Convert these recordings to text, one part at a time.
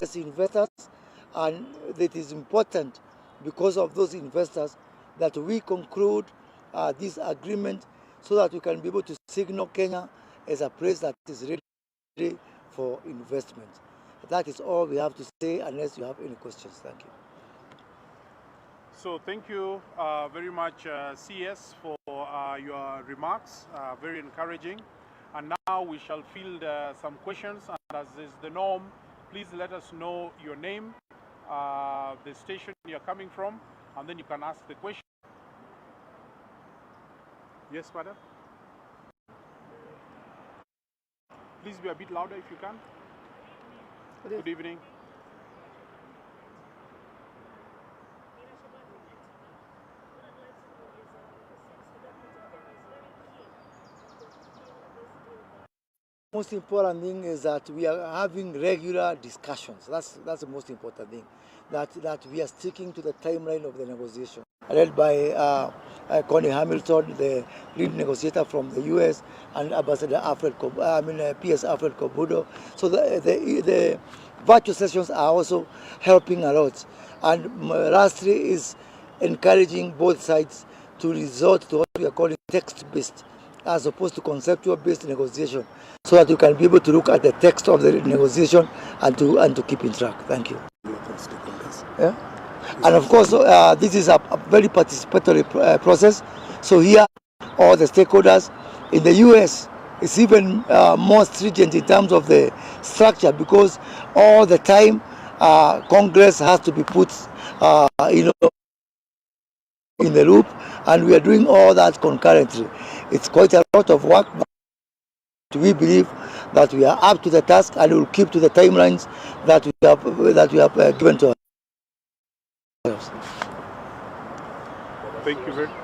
as investors, and it is important because of those investors that we conclude this agreement so that we can be able to signal Kenya as a place that is ready for investment. That is all we have to say, unless you have any questions. Thank you. So thank you very much, CS, for your remarks, very encouraging. And now we shall field some questions, and as is the norm, please let us know your name, the station you're coming from, and then you can ask the question. Yes, madam? Please be a bit louder if you can. Good evening. Most important thing is that we are having regular discussions. That's the most important thing. That we are sticking to the timeline of the negotiation, led by Connie Hamilton, the lead negotiator from the U.S., and Ambassador P.S. Alfred Kobudo. So the virtual sessions are also helping a lot. And Rastri is encouraging both sides to resort to what we are calling text-based, as opposed to conceptual-based negotiation, so that you can be able to look at the text of the negotiation and to keep in track. Thank you. Yeah? And of course, this is a very participatory process. So here, all the stakeholders in the U.S. is even more stringent in terms of the structure, because all the time Congress has to be put, in the loop, and we are doing all that concurrently. It's quite a lot of work, but we believe that we are up to the task, and we will keep to the timelines that we have given to ourselves. Thank you very much.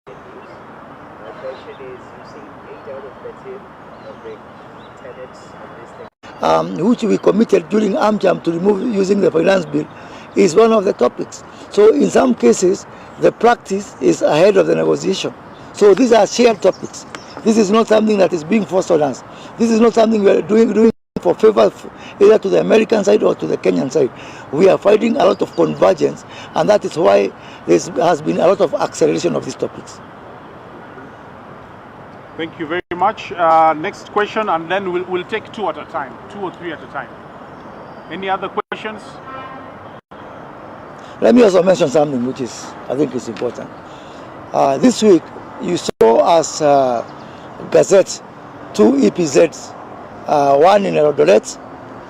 My question is, you see 8 out of 10 of the tenants of this thing, which we committed during AmJam to remove using the finance bill, is one of the topics. So in some cases, the practice is ahead of the negotiation. So these are shared topics. This is not something that is being forced on us. This is not something we are doing for favor either to the American side or to the Kenyan side. We are finding a lot of convergence, and that is why there has been a lot of acceleration of these topics. Thank you very much. Next question, and then we'll take two at a time, 2 or 3 at a time. Any other questions? Let me also mention something which I think is important. This week, you saw us gazette 2 EPZs, one in Eldoret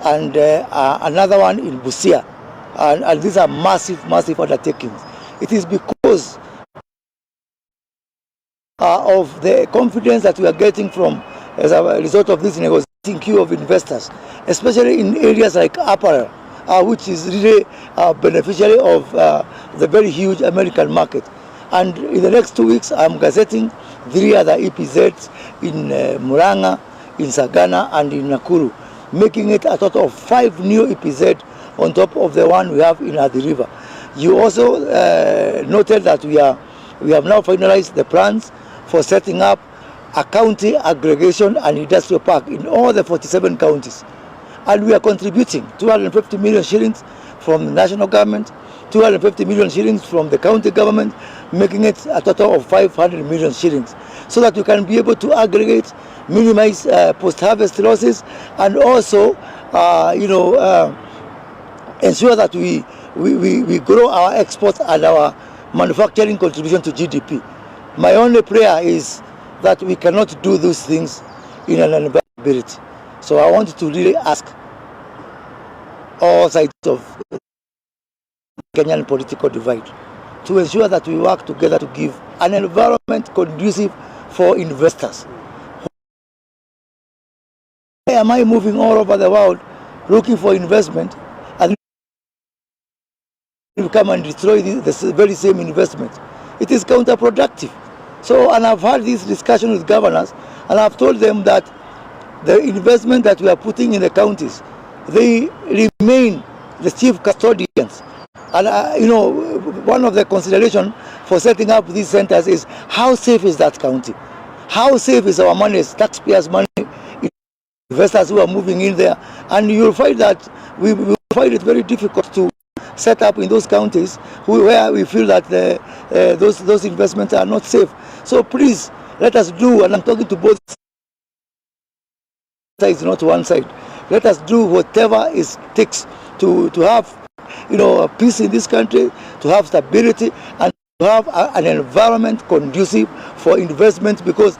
and another one in Busia. And these are massive undertakings. It is because of the confidence that we are getting from as a result of this negotiating queue of investors, especially in areas like apparel, which is really beneficiary of the very huge American market. And in the next 2 weeks, I'm gazetting 3 other EPZs in Muranga, in Sagana, and in Nakuru, making it a total of 5 new EPZ on top of the one we have in Athi River. You also noted that we have now finalized the plans for setting up a county aggregation and industrial park in all the 47 counties. And we are contributing 250 million shillings from the national government, 250 million shillings from the county government, making it a total of 500 million shillings, so that we can be able to aggregate, minimize post-harvest losses, and also, ensure that we grow our exports and our manufacturing contribution to GDP. My only prayer is that we cannot do those things in an inevitability. So I want to really ask all sides of the Kenyan political divide to ensure that we work together to give an environment conducive for investors. Why am I moving all over the world looking for investment, and we come and destroy this very same investment? It is counterproductive. So, and I've had this discussion with governors, and I've told them that the investment that we are putting in the counties, they remain the chief custodians. And one of the considerations for setting up these centers is how safe is that county? How safe is our money, taxpayers' money, investors who are moving in there, and you'll find that we will find it very difficult to set up in those counties where we feel that those investments are not safe. So please, let us do, and I'm talking to both sides, not one side. Let us do whatever it takes to have, peace in this country, to have stability, and to have an environment conducive for investment, because